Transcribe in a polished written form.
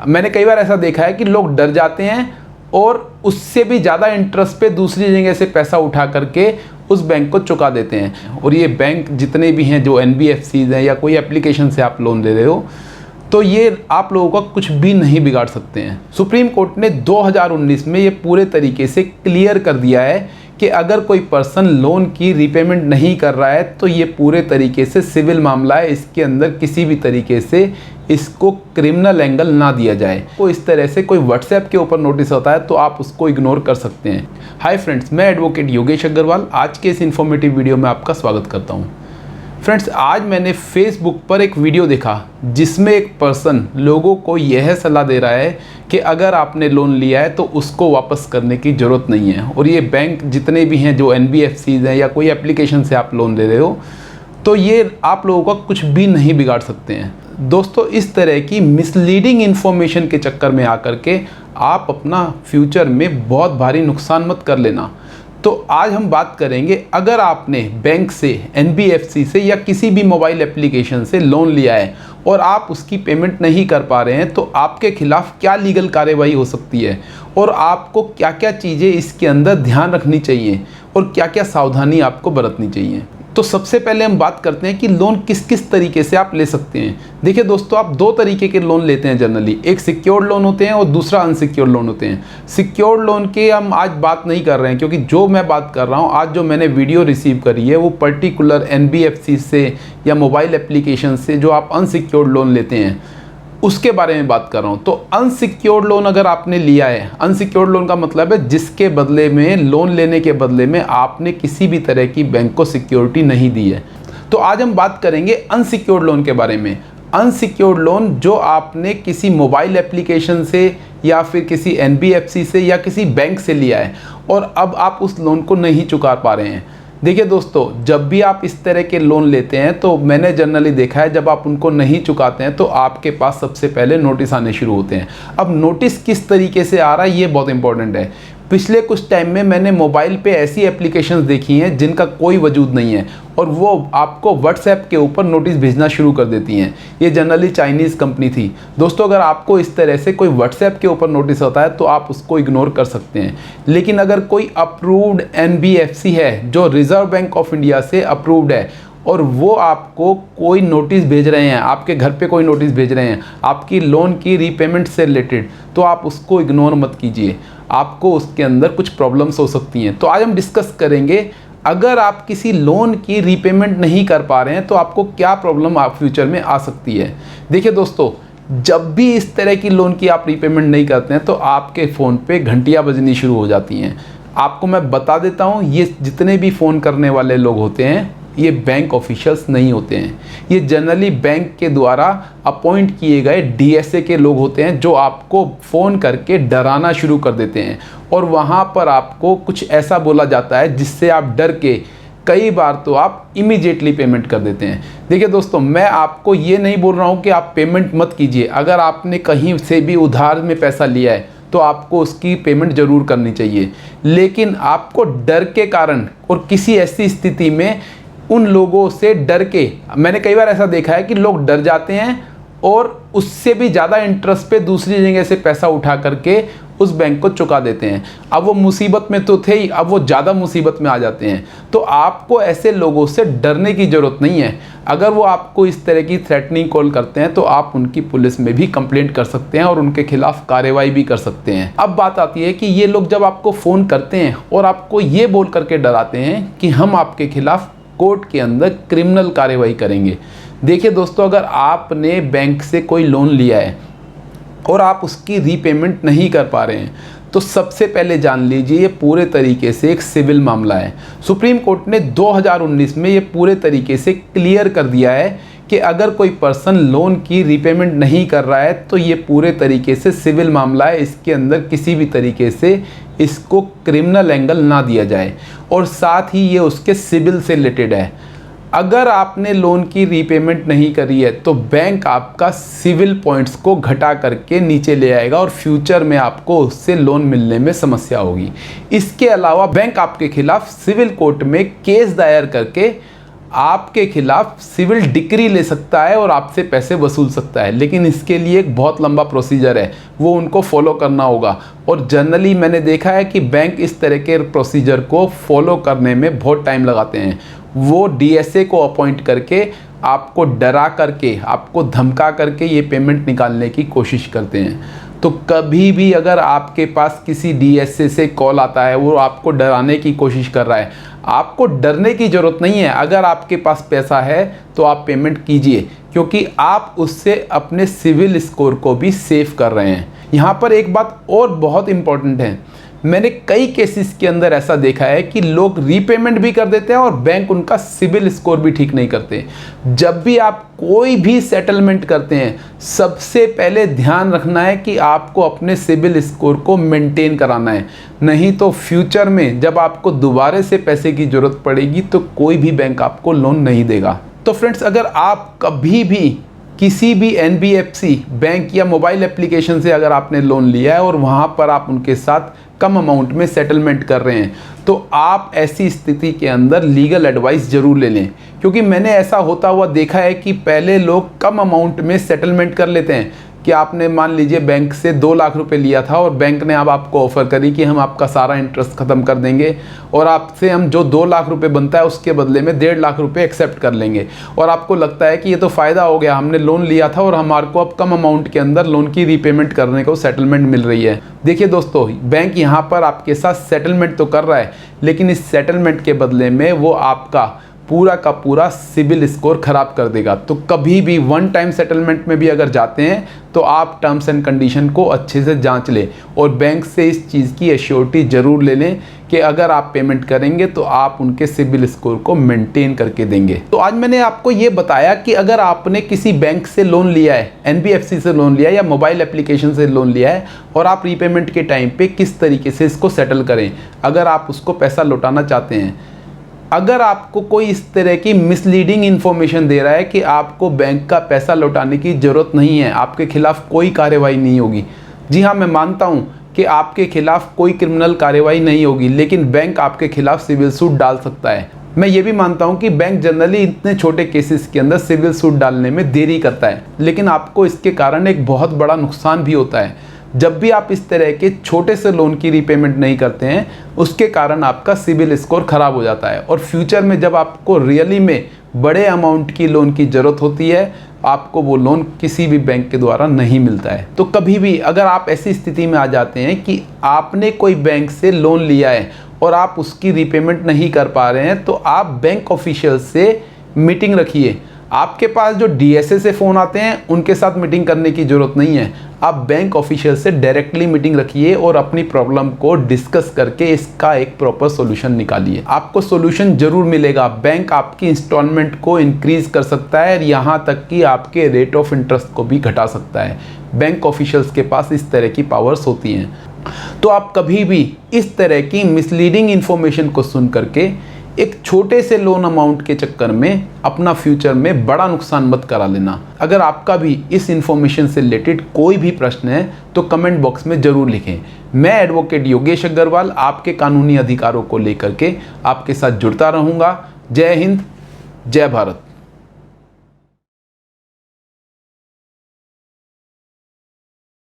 मैंने कई बार ऐसा देखा है कि लोग डर जाते हैं और उससे भी ज़्यादा इंटरेस्ट पे दूसरी जगह से पैसा उठा करके उस बैंक को चुका देते हैं। और ये बैंक जितने भी हैं, जो NBFCs हैं या कोई एप्लीकेशन से आप लोन दे रहे हो, तो ये आप लोगों का कुछ भी नहीं बिगाड़ सकते हैं। सुप्रीम कोर्ट ने 2019 में ये पूरे तरीके से क्लियर कर दिया है कि अगर कोई पर्सन लोन की रीपेमेंट नहीं कर रहा है तो ये पूरे तरीके से सिविल मामला है। इसके अंदर किसी भी तरीके से इसको क्रिमिनल एंगल ना दिया जाए। तो इस तरह से कोई व्हाट्सएप के ऊपर नोटिस होता है तो आप उसको इग्नोर कर सकते हैं। हाय फ्रेंड्स, मैं एडवोकेट योगेश अग्रवाल आज के इस इन्फॉर्मेटिव वीडियो में आपका स्वागत करता हूँ। फ्रेंड्स, आज मैंने फेसबुक पर एक वीडियो देखा जिसमें एक पर्सन लोगों को यह सलाह दे रहा है कि अगर आपने लोन लिया है तो उसको वापस करने की ज़रूरत नहीं है। और ये बैंक जितने भी हैं, जो NBFCs हैं या कोई एप्लीकेशन से आप लोन ले रहे हो, तो ये आप लोगों का कुछ भी नहीं बिगाड़ सकते हैं। दोस्तों, इस तरह की मिसलीडिंग इन्फॉर्मेशन के चक्कर में आकर के आप अपना फ्यूचर में बहुत भारी नुकसान मत कर लेना। तो आज हम बात करेंगे, अगर आपने बैंक से, NBFC से या किसी भी मोबाइल एप्लीकेशन से लोन लिया है और आप उसकी पेमेंट नहीं कर पा रहे हैं तो आपके खिलाफ क्या लीगल कार्रवाई हो सकती है और आपको क्या क्या चीज़ें इसके अंदर ध्यान रखनी चाहिए और क्या क्या सावधानी आपको बरतनी चाहिए। तो सबसे पहले हम बात करते हैं कि लोन किस किस तरीके से आप ले सकते हैं। देखिए दोस्तों, आप दो तरीके के लोन लेते हैं जनरली। एक सिक्योर्ड लोन होते हैं और दूसरा अनसिक्योर्ड लोन होते हैं। सिक्योर्ड लोन की हम आज बात नहीं कर रहे हैं, क्योंकि जो मैं बात कर रहा हूं, आज जो मैंने वीडियो रिसीव करी है वो पर्टिकुलर NBFC से या मोबाइल एप्लीकेशन से जो आप अनसिक्योर्ड लोन लेते हैं उसके बारे में बात कर रहा हूँ। तो अनसिक्योर्ड लोन अगर आपने लिया है, अनसिक्योर्ड लोन का मतलब है जिसके बदले में, लोन लेने के बदले में आपने किसी भी तरह की बैंक को सिक्योरिटी नहीं दी है। तो आज हम बात करेंगे अनसिक्योर्ड लोन के बारे में। अनसिक्योर्ड लोन जो आपने किसी मोबाइल एप्लीकेशन से या फिर किसी NBFC से या किसी बैंक से लिया है और अब आप उस लोन को नहीं चुका पा रहे हैं। देखिए दोस्तों, जब भी आप इस तरह के लोन लेते हैं तो मैंने जनरली देखा है, जब आप उनको नहीं चुकाते हैं तो आपके पास सबसे पहले नोटिस आने शुरू होते हैं। अब नोटिस किस तरीके से आ रहा है ये बहुत इंपॉर्टेंट है। पिछले कुछ टाइम में मैंने मोबाइल पे ऐसी एप्लीकेशंस देखी हैं जिनका कोई वजूद नहीं है और वो आपको व्हाट्सएप के ऊपर नोटिस भेजना शुरू कर देती हैं। ये जनरली चाइनीज़ कंपनी थी। दोस्तों, अगर आपको इस तरह से कोई व्हाट्सएप के ऊपर नोटिस होता है तो आप उसको इग्नोर कर सकते हैं। लेकिन अगर कोई अप्रूव्ड NBFC है जो रिजर्व बैंक ऑफ इंडिया से अप्रूव्ड है और वो आपको कोई नोटिस भेज रहे हैं, आपके घर पे कोई नोटिस भेज रहे हैं आपकी लोन की रीपेमेंट से रिलेटेड, तो आप उसको इग्नोर मत कीजिए। आपको उसके अंदर कुछ प्रॉब्लम्स हो सकती हैं। तो आज हम डिस्कस करेंगे, अगर आप किसी लोन की रीपेमेंट नहीं कर पा रहे हैं तो आपको क्या प्रॉब्लम आप फ्यूचर में आ सकती है। देखिए दोस्तों, जब भी इस तरह की लोन की आप रीपेमेंट नहीं करते हैं तो आपके फ़ोन पे घंटियाँ बजनी शुरू हो जाती हैं। आपको मैं बता देता हूँ, ये जितने भी फ़ोन करने वाले लोग होते हैं ये बैंक ऑफिशियल्स नहीं होते हैं। ये जनरली बैंक के द्वारा अपॉइंट किए गए DSA के लोग होते हैं जो आपको फ़ोन करके डराना शुरू कर देते हैं और वहाँ पर आपको कुछ ऐसा बोला जाता है जिससे आप डर के कई बार तो आप इमीडिएटली पेमेंट कर देते हैं। देखिए दोस्तों, मैं आपको ये नहीं बोल रहा हूँ कि आप पेमेंट मत कीजिए। अगर आपने कहीं से भी उधार में पैसा लिया है तो आपको उसकी पेमेंट ज़रूर करनी चाहिए। लेकिन आपको डर के कारण और किसी ऐसी स्थिति में उन लोगों से डर के, मैंने कई बार ऐसा देखा है कि लोग डर जाते हैं और उससे भी ज़्यादा इंटरेस्ट पे दूसरी जगह से पैसा उठा करके उस बैंक को चुका देते हैं। अब वो मुसीबत में तो थे ही, अब वो ज़्यादा मुसीबत में आ जाते हैं। तो आपको ऐसे लोगों से डरने की ज़रूरत नहीं है। अगर वो आपको इस तरह की थ्रेटनिंग कॉल करते हैं तो आप उनकी पुलिस में भी कंप्लेंट कर सकते हैं और उनके खिलाफ कार्रवाई भी कर सकते हैं। अब बात आती है कि ये लोग जब आपको फ़ोन करते हैं और आपको ये बोल करके डराते हैं कि हम आपके खिलाफ कोर्ट के अंदर क्रिमिनल कार्रवाई करेंगे। देखिए दोस्तों, अगर आपने बैंक से कोई लोन लिया है और आप उसकी रीपेमेंट नहीं कर पा रहे हैं तो सबसे पहले जान लीजिए ये पूरे तरीके से एक सिविल मामला है। सुप्रीम कोर्ट ने 2019 में ये पूरे तरीके से क्लियर कर दिया है कि अगर कोई पर्सन लोन की रीपेमेंट नहीं कर रहा है तो ये पूरे तरीके से सिविल मामला है। इसके अंदर किसी भी तरीके से इसको क्रिमिनल एंगल ना दिया जाए और साथ ही ये उसके सिविल से रिलेटेड है। अगर आपने लोन की रीपेमेंट नहीं करी है तो बैंक आपका सिविल पॉइंट्स को घटा करके नीचे ले आएगा और फ्यूचर में आपको उससे लोन मिलने में समस्या होगी। इसके अलावा बैंक आपके खिलाफ सिविल कोर्ट में केस दायर करके आपके खिलाफ सिविल डिक्री ले सकता है और आपसे पैसे वसूल सकता है, लेकिन इसके लिए एक बहुत लंबा प्रोसीजर है, वो उनको फॉलो करना होगा। और जनरली मैंने देखा है कि बैंक इस तरह के प्रोसीजर को फॉलो करने में बहुत टाइम लगाते हैं। वो डीएसए को अपॉइंट करके आपको डरा करके, आपको धमका करके ये पेमेंट निकालने की कोशिश करते हैं। तो कभी भी अगर आपके पास किसी डीएसए से कॉल आता है, वो आपको डराने की कोशिश कर रहा है, आपको डरने की ज़रूरत नहीं है। अगर आपके पास पैसा है तो आप पेमेंट कीजिए, क्योंकि आप उससे अपने सिविल स्कोर को भी सेव कर रहे हैं। यहाँ पर एक बात और बहुत इम्पॉर्टेंट है, मैंने कई केसेस के अंदर ऐसा देखा है कि लोग रीपेमेंट भी कर देते हैं और बैंक उनका सिविल स्कोर भी ठीक नहीं करते। जब भी आप कोई भी सेटलमेंट करते हैं, सबसे पहले ध्यान रखना है कि आपको अपने सिविल स्कोर को मेंटेन कराना है, नहीं तो फ्यूचर में जब आपको दोबारा से पैसे की ज़रूरत पड़ेगी तो कोई भी बैंक आपको लोन नहीं देगा। तो फ्रेंड्स, अगर आप कभी भी किसी भी एनबीएफसी बैंक या मोबाइल एप्लीकेशन से अगर आपने लोन लिया है और वहाँ पर आप उनके साथ कम अमाउंट में सेटलमेंट कर रहे हैं, तो आप ऐसी स्थिति के अंदर लीगल एडवाइस ज़रूर ले लें। क्योंकि मैंने ऐसा होता हुआ देखा है कि पहले लोग कम अमाउंट में सेटलमेंट कर लेते हैं कि आपने मान लीजिए बैंक से 2 लाख रुपए लिया था और बैंक ने अब आपको ऑफ़र करी कि हम आपका सारा इंटरेस्ट ख़त्म कर देंगे और आपसे हम जो 2 लाख रुपए बनता है उसके बदले में 1.5 लाख रुपए एक्सेप्ट कर लेंगे। और आपको लगता है कि ये तो फ़ायदा हो गया, हमने लोन लिया था और हमारे को अब कम अमाउंट के अंदर लोन की रीपेमेंट करने को सेटलमेंट मिल रही है। देखिए दोस्तों, बैंक यहाँ पर आपके साथ सेटलमेंट तो कर रहा है, लेकिन इस सेटलमेंट के बदले में वो आपका पूरा का पूरा सिविल स्कोर ख़राब कर देगा। तो कभी भी वन टाइम सेटलमेंट में भी अगर जाते हैं तो आप टर्म्स एंड कंडीशन को अच्छे से जांच लें और बैंक से इस चीज़ की एश्योरिटी ज़रूर ले लें कि अगर आप पेमेंट करेंगे तो आप उनके सिविल स्कोर को मेंटेन करके देंगे। तो आज मैंने आपको ये बताया कि अगर आपने किसी बैंक से लोन लिया है, एनबीएफसी से लोन लिया है या मोबाइल एप्लीकेशन से लोन लिया है, और आप रीपेमेंट के टाइम पे किस तरीके से इसको सेटल करें अगर आप उसको पैसा लौटाना चाहते हैं। अगर आपको कोई इस तरह की मिसलीडिंग इन्फॉर्मेशन दे रहा है कि आपको बैंक का पैसा लौटाने की ज़रूरत नहीं है, आपके खिलाफ कोई कार्रवाई नहीं होगी, जी हाँ, मैं मानता हूँ कि आपके खिलाफ कोई क्रिमिनल कार्रवाई नहीं होगी, लेकिन बैंक आपके खिलाफ सिविल सूट डाल सकता है। मैं ये भी मानता हूँ कि बैंक जनरली इतने छोटे केसेस के अंदर सिविल सूट डालने में देरी करता है, लेकिन आपको इसके कारण एक बहुत बड़ा नुकसान भी होता है। जब भी आप इस तरह के छोटे से लोन की रीपेमेंट नहीं करते हैं, उसके कारण आपका सिविल स्कोर ख़राब हो जाता है और फ्यूचर में जब आपको रियली में बड़े अमाउंट की लोन की ज़रूरत होती है, आपको वो लोन किसी भी बैंक के द्वारा नहीं मिलता है। तो कभी भी अगर आप ऐसी स्थिति में आ जाते हैं कि आपने कोई बैंक से लोन लिया है और आप उसकी रीपेमेंट नहीं कर पा रहे हैं, तो आप बैंक ऑफिशियल से मीटिंग रखिए। आपके पास जो डीएसए से फ़ोन आते हैं उनके साथ मीटिंग करने की ज़रूरत नहीं है, आप बैंक ऑफिशियल से डायरेक्टली मीटिंग रखिए और अपनी प्रॉब्लम को डिस्कस करके इसका एक प्रॉपर सॉल्यूशन निकालिए। आपको सॉल्यूशन ज़रूर मिलेगा। बैंक आपकी इंस्टॉलमेंट को इंक्रीज कर सकता है और यहाँ तक कि आपके रेट ऑफ इंटरेस्ट को भी घटा सकता है। बैंक ऑफिशियल्स के पास इस तरह की पावर्स होती हैं। तो आप कभी भी इस तरह की मिसलीडिंग इन्फॉर्मेशन को सुन करके एक छोटे से लोन अमाउंट के चक्कर में अपना फ्यूचर में बड़ा नुकसान मत करा लेना। अगर आपका भी इस इन्फॉर्मेशन से रिलेटेड कोई भी प्रश्न है तो कमेंट बॉक्स में ज़रूर लिखें। मैं एडवोकेट योगेश अग्रवाल आपके कानूनी अधिकारों को लेकर के आपके साथ जुड़ता रहूँगा। जय हिंद, जय भारत।